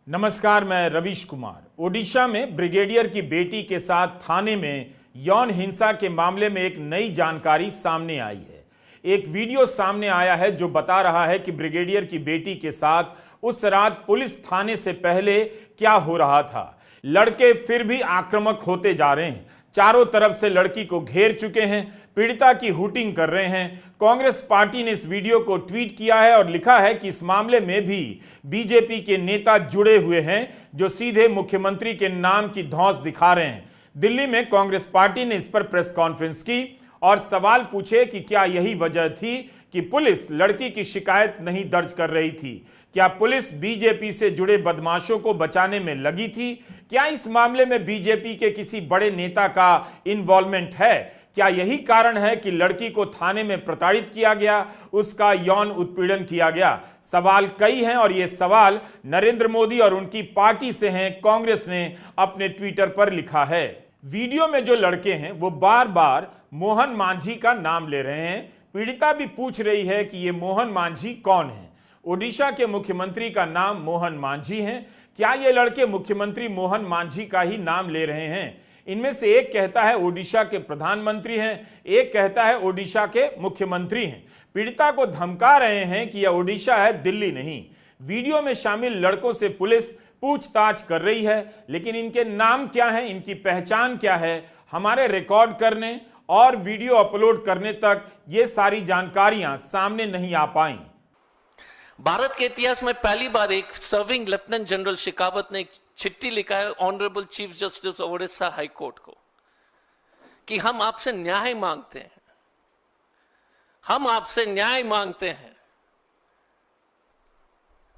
नमस्कार, मैं रवीश कुमार। ओडिशा में ब्रिगेडियर की बेटी के साथ थाने में यौन हिंसा के मामले में एक नई जानकारी सामने आई है। एक वीडियो सामने आया है जो बता रहा है कि ब्रिगेडियर की बेटी के साथ उस रात पुलिस थाने से पहले क्या हो रहा था। लड़के फिर भी आक्रामक होते जा रहे हैं, चारों तरफ से लड़की को घेर चुके हैं, पीड़िता की हुटिंग कर रहे हैं। कांग्रेस पार्टी ने इस वीडियो को ट्वीट किया है और लिखा है कि इस मामले में भी बीजेपी के नेता जुड़े हुए हैं जो सीधे मुख्यमंत्री के नाम की धौंस दिखा रहे हैं। दिल्ली में कांग्रेस पार्टी ने इस पर प्रेस कॉन्फ्रेंस की और सवाल पूछे कि क्या यही वजह थी कि पुलिस लड़की की शिकायत नहीं दर्ज कर रही थी। क्या पुलिस बीजेपी से जुड़े बदमाशों को बचाने में लगी थी? क्या इस मामले में बीजेपी के किसी बड़े नेता का इन्वॉल्वमेंट है? क्या यही कारण है कि लड़की को थाने में प्रताड़ित किया गया, उसका यौन उत्पीड़न किया गया? सवाल कई हैं और ये सवाल नरेंद्र मोदी और उनकी पार्टी से हैं। कांग्रेस ने अपने ट्विटर पर लिखा है। वीडियो में जो लड़के हैं वो बार बार मोहन मांझी का नाम ले रहे हैं। पीड़िता भी पूछ रही है कि ये मोहन मांझी कौन है। ओडिशा के मुख्यमंत्री का नाम मोहन मांझी है। क्या ये लड़के मुख्यमंत्री मोहन मांझी का ही नाम ले रहे हैं? इनमें से एक कहता है ओडिशा के प्रधानमंत्री हैं, एक कहता है ओडिशा के मुख्यमंत्री हैं। पीड़िता को धमका रहे हैं कि यह ओडिशा है, दिल्ली नहीं। वीडियो में शामिल लड़कों से पुलिस पूछताछ कर रही है, लेकिन इनके नाम क्या हैं, इनकी पहचान क्या है, हमारे रिकॉर्ड करने और वीडियो अपलोड करने तक ये सारी जानकारियां सामने नहीं आ पाई। भारत के इतिहास में पहली बार एक सर्विंग लेफ्टिनेंट जनरल शेखावत ने एक चिट्ठी लिखा है honourable chief justice of Odisha high court को कि हम आपसे न्याय मांगते हैं, हम आपसे न्याय मांगते हैं।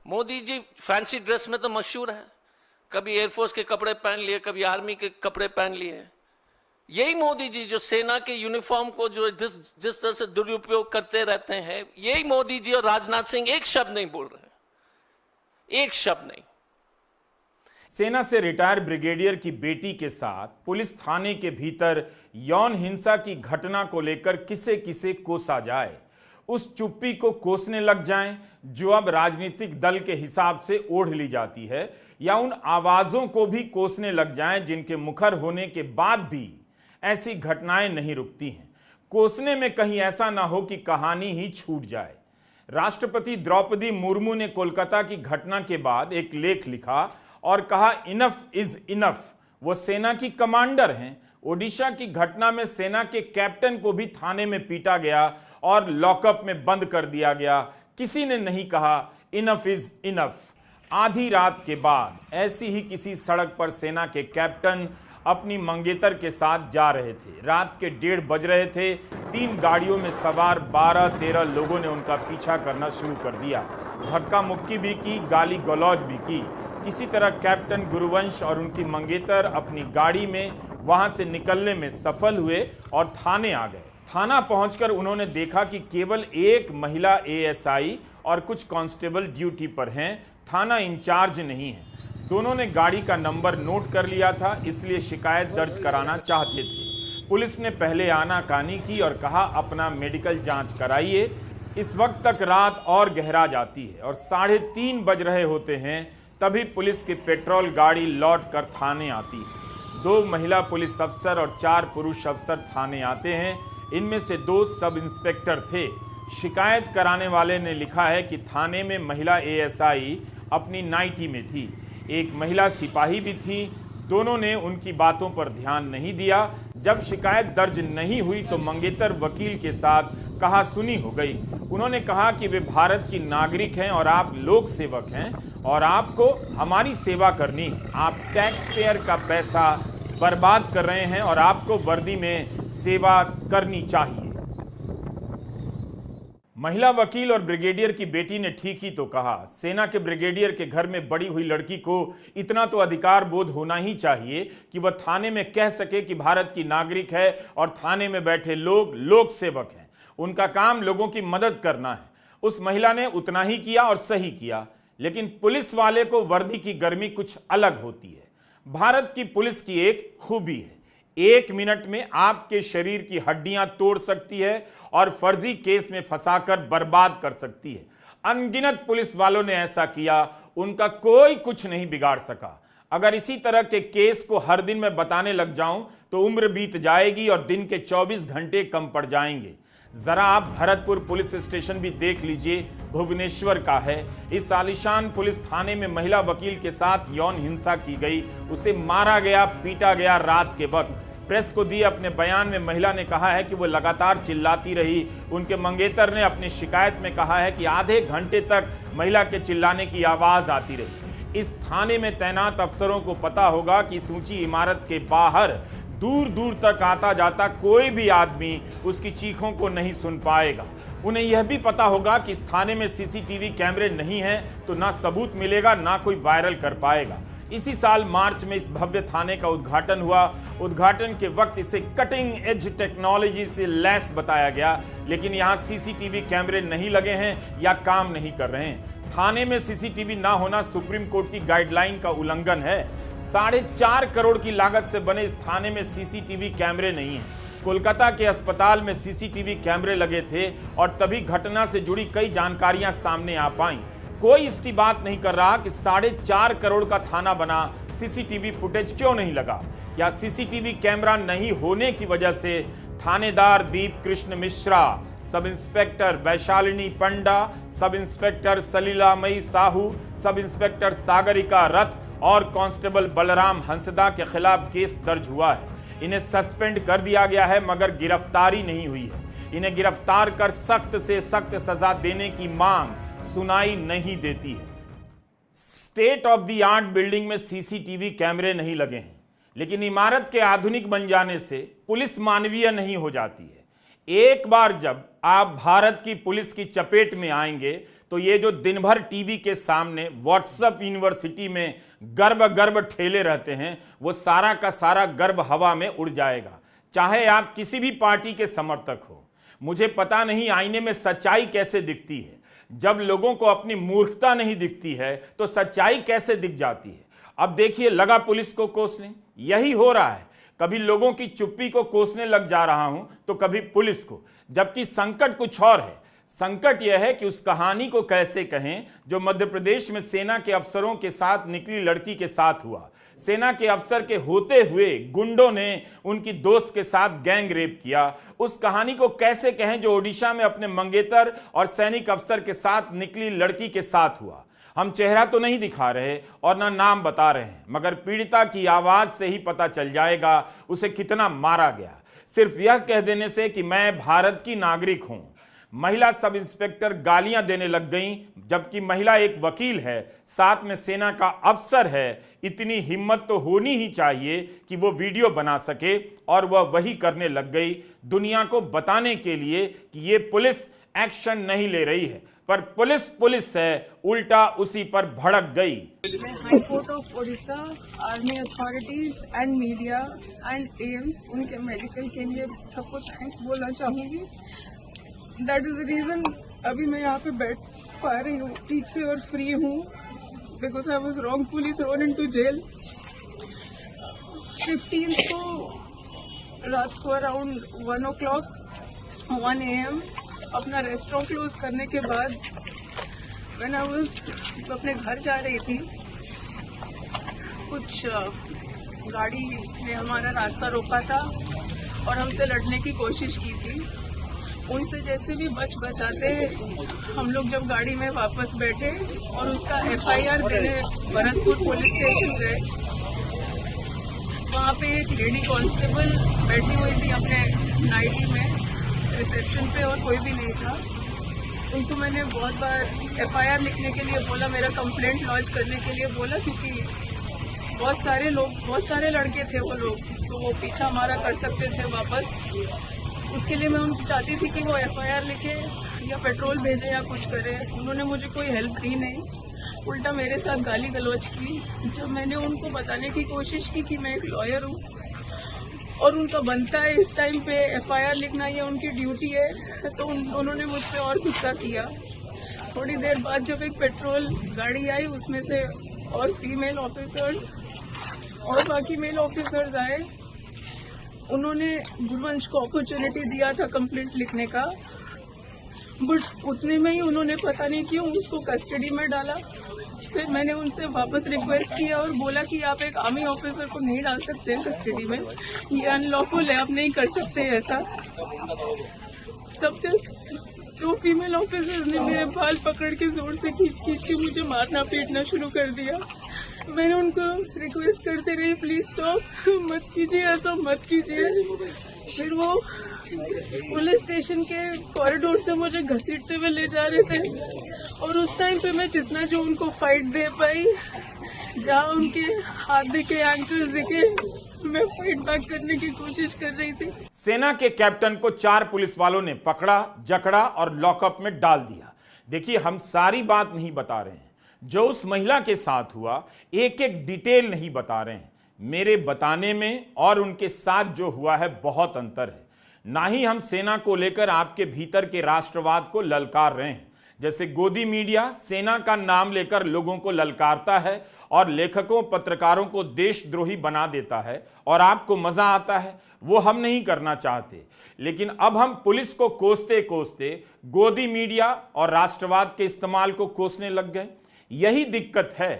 मोदी जी फैंसी ड्रेस में तो मशहूर है, कभी एयरफोर्स के कपड़े पहन लिए, कभी आर्मी के कपड़े पहन लिए। यही मोदी जी जो सेना के यूनिफॉर्म को जो जिस तरह से दुरुपयोग करते रहते हैं, यही मोदी जी और राजनाथ सिंह एक शब्द नहीं बोल रहे, एक शब्द नहीं। सेना से रिटायर ब्रिगेडियर की बेटी के साथ पुलिस थाने के भीतर यौन हिंसा की घटना को लेकर किसे किसे कोसा जाए, उस चुप्पी को कोसने लग जाएं जो अब राजनीतिक दल के हिसाब से ओढ़ ली जाती है, या उन आवाजों को भी कोसने लग जाएं जिनके मुखर होने के बाद भी ऐसी घटनाएं नहीं रुकती हैं। कोसने में कहीं ऐसा ना हो कि कहानी ही छूट जाए। राष्ट्रपति द्रौपदी मुर्मू ने कोलकाता की घटना के बाद एक लेख लिखा और कहा इनफ इज इनफ। वो सेना की कमांडर हैं। ओडिशा की घटना में सेना के कैप्टन को भी थाने में पीटा गया और लॉकअप में बंद कर दिया गया। किसी ने नहीं कहा इनफ इज इनफ। आधी रात के बाद ऐसी ही किसी सड़क पर सेना के कैप्टन अपनी मंगेतर के साथ जा रहे थे। रात के 1:30 बज रहे थे। 3 गाड़ियों में सवार 12-13 लोगों ने उनका पीछा करना शुरू कर दिया। धक्का मुक्की भी की, गाली गलौज भी की। किसी तरह कैप्टन गुरुवंश और उनकी मंगेतर अपनी गाड़ी में वहां से निकलने में सफल हुए और थाने आ गए। थाना पहुंचकर उन्होंने देखा कि केवल एक महिला एएसआई और कुछ कांस्टेबल ड्यूटी पर हैं, थाना इंचार्ज नहीं है। दोनों ने गाड़ी का नंबर नोट कर लिया था, इसलिए शिकायत दर्ज कराना चाहते थे। पुलिस ने पहले आनाकानी की और कहा अपना मेडिकल जांच कराइए। इस वक्त तक रात और गहरा जाती है और 3:30 बज रहे होते हैं, तभी पुलिस की पेट्रोल गाड़ी लौट कर थाने आती है। 2 महिला पुलिस अफसर और 4 पुरुष अफसर थाने आते हैं। इनमें से 2 सब इंस्पेक्टर थे। शिकायत कराने वाले ने लिखा है कि थाने में महिला एएसआई अपनी नाइटी में थी, एक महिला सिपाही भी थी। दोनों ने उनकी बातों पर ध्यान नहीं दिया। जब शिकायत दर्ज नहीं हुई तो मंगेतर वकील के साथ कहा सुनी हो गई। उन्होंने कहा कि वे भारत की नागरिक हैं और आप लोक सेवक हैं और आपको हमारी सेवा करनी है। आप टैक्स पेयर का पैसा बर्बाद कर रहे हैं और आपको वर्दी में सेवा करनी चाहिए। महिला वकील और ब्रिगेडियर की बेटी ने ठीक ही तो कहा। सेना के ब्रिगेडियर के घर में बड़ी हुई लड़की को इतना तो अधिकार बोध होना ही चाहिए कि वह थाने में कह सके कि भारत की नागरिक है और थाने में बैठे लोग लोक सेवक हैं, उनका काम लोगों की मदद करना है। उस महिला ने उतना ही किया और सही किया। लेकिन पुलिस वाले को वर्दी की गर्मी कुछ अलग होती है। भारत की पुलिस की एक खूबी है, 1 मिनट में आपके शरीर की हड्डियां तोड़ सकती है और फर्जी केस में फंसाकर बर्बाद कर सकती है। अनगिनत पुलिस वालों ने ऐसा किया। उनका कोई कुछ नहीं बिगाड़ सका। अगर इसी तरह के केस को हर दिन मैं बताने लग जाऊं तो उम्र बीत जाएगी और दिन के 24 घंटे कम पड़ जाएंगे। जरा आप भरतपुर पुलिस स्टेशन भी देख लीजिए, भुवनेश्वर का है। इस आलीशान पुलिस थाने में महिला वकील के साथ यौन हिंसा की गई, उसे मारा गया, पीटा गया रात के वक्त। प्रेस को दिए अपने बयान में महिला ने कहा है कि वो लगातार चिल्लाती रही। उनके मंगेतर ने अपनी शिकायत में कहा है कि आधे घंटे तक महिला के चिल्लाने की आवाज आती रही। इस थाने में तैनात अफसरों को पता होगा कि इस ऊंची इमारत के बाहर दूर दूर तक आता जाता कोई भी आदमी उसकी चीखों को नहीं सुन पाएगा। उन्हें यह भी पता होगा कि इस थाने में सीसीटीवी कैमरे नहीं हैं तो ना सबूत मिलेगा, ना कोई वायरल कर पाएगा। इसी साल मार्च में इस भव्य थाने का उद्घाटन हुआ। उद्घाटन के वक्त इसे कटिंग एज टेक्नोलॉजी से लैस बताया गया, लेकिन यहाँ सीसीटीवी कैमरे नहीं लगे हैं या काम नहीं कर रहे हैं। थाने में सीसीटीवी ना होना सुप्रीम कोर्ट की गाइडलाइन का उल्लंघन है। 4.5 करोड़ की लागत से बने इस थाने में सीसीटीवी कैमरे नहीं हैं। कोलकाता के अस्पताल में सीसीटीवी कैमरे लगे थे और तभी घटना से जुड़ी कई जानकारियां सामने आ पाईं। कोई इसकी बात नहीं कर रहा कि 4.5 करोड़ का थाना बना, सीसीटीवी फुटेज क्यों नहीं लगा? क्या सीसीटीवी कैमरा नहीं होने की वजह से थानेदार दीप कृष्ण मिश्रा, सब इंस्पेक्टर वैशालिनी पंडा, sub inspector सलीलामयी Sahu, sub inspector Sagarika रथ और कांस्टेबल बलराम हंसदा के खिलाफ केस दर्ज हुआ है? इन्हें सस्पेंड कर दिया गया है मगर गिरफ्तारी नहीं हुई है। इन्हें गिरफ्तार कर सख्त से सख्त सजा देने की मांग सुनाई नहीं देती है। State of the art building में सीसीटीवी कैमरे नहीं लगे हैं, लेकिन इमारत के आधुनिक बन जाने से पुलिस मानवीय नहीं हो जाती है। एक बार जब आप भारत की पुलिस की चपेट में आएंगे तो ये जो दिन भर टीवी के सामने व्हाट्सएप यूनिवर्सिटी में गर्व गर्व ठेले रहते हैं, वो सारा का सारा गर्व हवा में उड़ जाएगा। चाहे आप किसी भी पार्टी के समर्थक हो, मुझे पता नहीं आईने में सच्चाई कैसे दिखती है। जब लोगों को अपनी मूर्खता नहीं दिखती है तो सच्चाई कैसे दिख जाती है? अब देखिए, लगा पुलिस को कोसने, यही हो रहा है। कभी लोगों की चुप्पी को कोसने लग जा रहा हूं तो कभी पुलिस को, जबकि संकट कुछ और है। संकट यह है कि उस कहानी को कैसे कहें जो मध्य प्रदेश में सेना के अफसरों के साथ निकली लड़की के साथ हुआ। सेना के अफसर के होते हुए गुंडों ने उनकी दोस्त के साथ गैंग रेप किया। उस कहानी को कैसे कहें जो ओडिशा में अपने मंगेतर और सैनिक अफसर के साथ निकली लड़की के साथ हुआ। हम चेहरा तो नहीं दिखा रहे और ना नाम बता रहे हैं, मगर पीड़िता की आवाज से ही पता चल जाएगा उसे कितना मारा गया। सिर्फ यह कह देने से कि मैं भारत की नागरिक हूं। महिला सब इंस्पेक्टर गालियां देने लग गईं, जबकि महिला एक वकील है, साथ में सेना का अफसर है। इतनी हिम्मत तो होनी ही चाहिए कि वो वीडियो बना सके, और वह वही करने लग गई, दुनिया को बताने के लिए कि ये पुलिस एक्शन नहीं ले रही है, पर पुलिस है, उल्टा उसी पर भड़क गई। High court of Odisha, army authorities and media and AIIMS, उनके मेडिकल के लिए सबको थैंक्स बोलना चाहूँगी। दैट इज द रीजन अभी मैं यहाँ पे बैठ पा रही हूँ ठीक से और फ्री हूँ, because I was wrongfully thrown into jail. 15 को रात को अराउंड 1 AM अपना रेस्टोरेंट क्लोज करने के बाद व्हेन आई वाज अपने घर जा रही थी, कुछ गाड़ी ने हमारा रास्ता रोका था और हमसे लड़ने की कोशिश की थी। उनसे जैसे भी बचाते हम लोग जब गाड़ी में वापस बैठे और उसका FIR देने भरतपुर पुलिस स्टेशन गए, वहाँ पे एक लेडी कांस्टेबल बैठी हुई थी अपने नाइटी में रिसेप्शन पे, और कोई भी नहीं था। उनको मैंने बहुत बार FIR लिखने के लिए बोला, मेरा कंप्लेंट लॉन्च करने के लिए बोला, क्योंकि बहुत सारे लड़के थे वो लोग, तो वो पीछा हमारा कर सकते थे वापस। उसके लिए मैं उनको चाहती थी कि वो FIR लिखे या पेट्रोल भेजे या कुछ करे। उन्होंने मुझे कोई हेल्प दी नहीं, उल्टा मेरे साथ गाली गलौज की। जब मैंने उनको बताने की कोशिश की कि मैं एक लॉयर हूँ और उनका बनता है इस टाइम पे FIR लिखना, ये उनकी ड्यूटी है, तो उन्होंने मुझ पर और गुस्सा किया। थोड़ी देर बाद जब एक पेट्रोल गाड़ी आई, उसमें से और फीमेल ऑफिसर्स और बाकी मेल ऑफिसर्स आए। उन्होंने गुरुवंश को अपॉर्चुनिटी दिया था कंप्लेंट लिखने का, बट उतने में ही उन्होंने पता नहीं क्यों उसको कस्टडी में डाला। फिर मैंने उनसे वापस रिक्वेस्ट किया और बोला कि आप एक आर्मी ऑफिसर को नहीं डाल सकते हैं कस्टडी में, ये अनलॉफुल है, आप नहीं कर सकते ऐसा। तब तक दो फीमेल ऑफिसर्स ने मेरे बाल पकड़ के जोर से खींच के मुझे मारना पीटना शुरू कर दिया। मैंने उनको रिक्वेस्ट करते रही, प्लीज स्टॉप, मत कीजिए ऐसा, मत कीजिए। फिर वो पुलिस स्टेशन के कॉरिडोर से मुझे घसीटते हुए ले जा रहे थे और उस टाइम पे मैं जितना जो उनको फाइट दे पाई, जहाँ उनके हाथ दिखे, एंकल्स दिखे, मैं फाइट बैक करने की कोशिश कर रही थी। सेना के कैप्टन को 4 पुलिस वालों ने पकड़ा, जकड़ा और लॉकअप में डाल दिया। देखिए, हम सारी बात नहीं बता रहे हैं, जो उस महिला के साथ हुआ एक एक डिटेल नहीं बता रहे हैं। मेरे बताने में और उनके साथ जो हुआ है बहुत अंतर है। ना ही हम सेना को लेकर आपके भीतर के राष्ट्रवाद को ललकार रहे हैं। जैसे गोदी मीडिया सेना का नाम लेकर लोगों को ललकारता है और लेखकों पत्रकारों को देशद्रोही बना देता है और आपको मजा आता है, वो हम नहीं करना चाहते। लेकिन अब हम पुलिस को कोसते कोसते गोदी मीडिया और राष्ट्रवाद के इस्तेमाल को कोसने लग गए। यही दिक्कत है।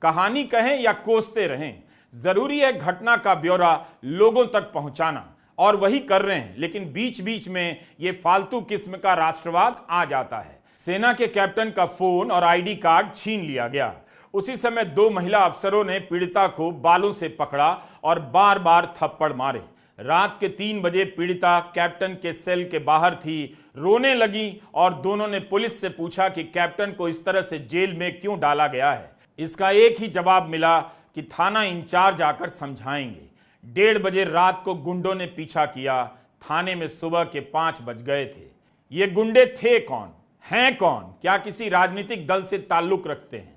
कहानी कहें या कोसते रहें, जरूरी है घटना का ब्यौरा लोगों तक पहुंचाना, और वही कर रहे हैं। लेकिन बीच बीच में ये फालतू किस्म का राष्ट्रवाद आ जाता है। सेना के कैप्टन का फोन और आईडी कार्ड छीन लिया गया। उसी समय 2 महिला अफसरों ने पीड़िता को बालों से पकड़ा और बार बार थप्पड़ मारे। रात के 3 बजे पीड़िता कैप्टन के सेल के बाहर थी, रोने लगी और दोनों ने पुलिस से पूछा कि कैप्टन को इस तरह से जेल में क्यों डाला गया है। इसका एक ही जवाब मिला कि थाना इंचार्ज आकर समझाएंगे। 1:30 बजे रात को गुंडों ने पीछा किया। थाने में सुबह के 5 बज गए थे। ये गुंडे थे कौन, हैं कौन, क्या किसी राजनीतिक दल से ताल्लुक रखते हैं?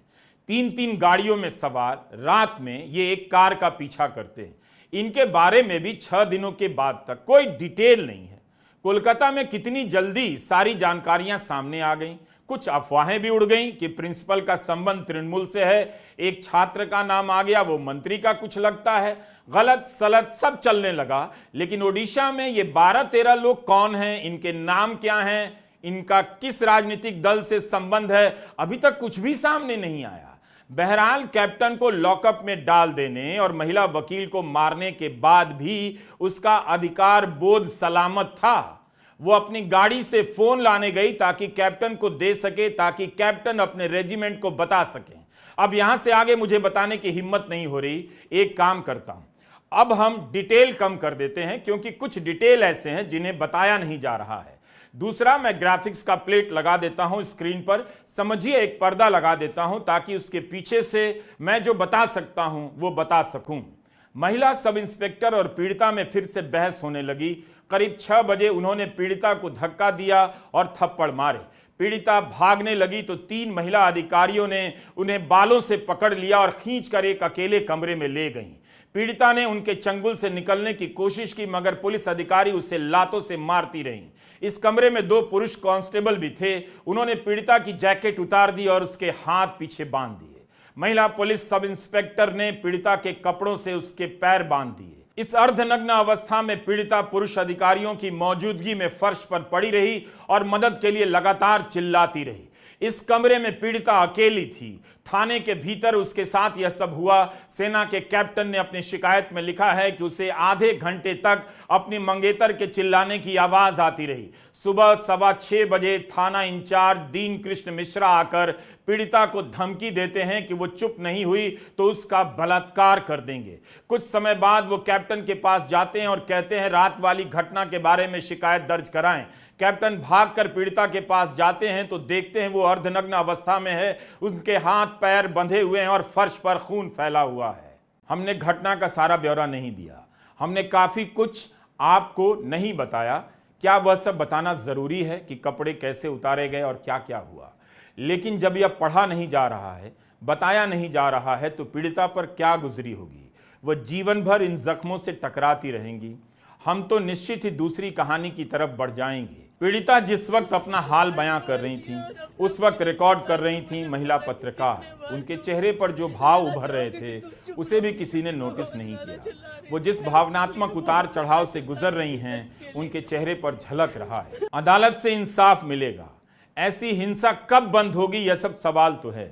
3-3 गाड़ियों में सवार रात में ये एक कार का पीछा करते हैं। इनके बारे में भी 6 दिनों के बाद तक कोई डिटेल नहीं है। कोलकाता में कितनी जल्दी सारी जानकारियां सामने आ गईं। कुछ अफवाहें भी उड़ गईं कि प्रिंसिपल का संबंध तृणमूल से है, एक छात्र का नाम आ गया, वो मंत्री का कुछ लगता है, गलत सलत सब चलने लगा। लेकिन ओडिशा में ये 12-13 लोग कौन हैं, इनके नाम क्या हैं, इनका किस राजनीतिक दल से संबंध है, अभी तक कुछ भी सामने नहीं आया। बहरहाल कैप्टन को लॉकअप में डाल देने और महिला वकील को मारने के बाद भी उसका अधिकार बोध सलामत था। वो अपनी गाड़ी से फोन लाने गई ताकि कैप्टन को दे सके, ताकि कैप्टन अपने रेजिमेंट को बता सके। अब यहां से आगे मुझे बताने की हिम्मत नहीं हो रही। एक काम करता हूं, अब हम डिटेल कम कर देते हैं, क्योंकि कुछ डिटेल ऐसे हैं जिन्हें बताया नहीं जा रहा है। दूसरा, मैं ग्राफिक्स का प्लेट लगा देता हूं स्क्रीन पर, समझिए एक पर्दा लगा देता हूं ताकि उसके पीछे से मैं जो बता सकता हूं वो बता सकूं। महिला सब इंस्पेक्टर और पीड़िता में फिर से बहस होने लगी। करीब 6 बजे उन्होंने पीड़िता को धक्का दिया और थप्पड़ मारे। पीड़िता भागने लगी तो 3 महिला अधिकारियों ने उन्हें बालों से पकड़ लिया और खींचकर एक अकेले कमरे में ले गईं। पीड़िता ने उनके चंगुल से निकलने की कोशिश की, मगर पुलिस अधिकारी उसे लातों से मारती रहीं। इस कमरे में 2 पुरुष कांस्टेबल भी थे। उन्होंने पीड़िता की जैकेट उतार दी और उसके हाथ पीछे बांध दिए। महिला पुलिस सब इंस्पेक्टर ने पीड़िता के कपड़ों से उसके पैर बांध दिए। इस अर्धनग्न अवस्था में पीड़िता पुरुष अधिकारियों की मौजूदगी में फर्श पर पड़ी रही और मदद के लिए लगातार चिल्लाती रही। इस कमरे में पीड़िता अकेली थी। थाने के भीतर उसके साथ यह सब हुआ। सेना के कैप्टन ने अपनी शिकायत में लिखा है कि उसे आधे घंटे तक अपनी मंगेतर के चिल्लाने की आवाज आती रही। सुबह 6:15 बजे थाना इंचार्ज दीन कृष्ण मिश्रा आकर पीड़िता को धमकी देते हैं कि वो चुप नहीं हुई तो उसका बलात्कार कर देंगे। कुछ समय बाद वो कैप्टन के पास जाते हैं और कहते हैं रात वाली घटना के बारे में शिकायत दर्ज कराएं। कैप्टन भागकर पीड़िता के पास जाते हैं तो देखते हैं वो अर्धनग्न अवस्था में है, उनके हाथ पैर बंधे हुए हैं और फर्श पर खून फैला हुआ है। हमने घटना का सारा ब्यौरा नहीं दिया, हमने काफी कुछ आपको नहीं बताया। क्या वह सब बताना जरूरी है कि कपड़े कैसे उतारे गए और क्या क्या हुआ? लेकिन जब यह पढ़ा नहीं जा रहा है, बताया नहीं जा रहा है, तो पीड़िता पर क्या गुजरी होगी? वह जीवन भर इन जख्मों से टकराती रहेंगी। हम तो निश्चित ही दूसरी कहानी की तरफ बढ़ जाएंगे। पीड़िता जिस वक्त अपना हाल बयां कर रही थी, उस वक्त रिकॉर्ड कर रही थी महिला पत्रकार। उनके चेहरे पर जो भाव उभर रहे थे उसे भी किसी ने नोटिस नहीं किया। वो जिस भावनात्मक उतार चढ़ाव से गुजर रही हैं, उनके चेहरे पर झलक रहा है। अदालत से इंसाफ मिलेगा, ऐसी हिंसा कब बंद होगी, यह सब सवाल तो है।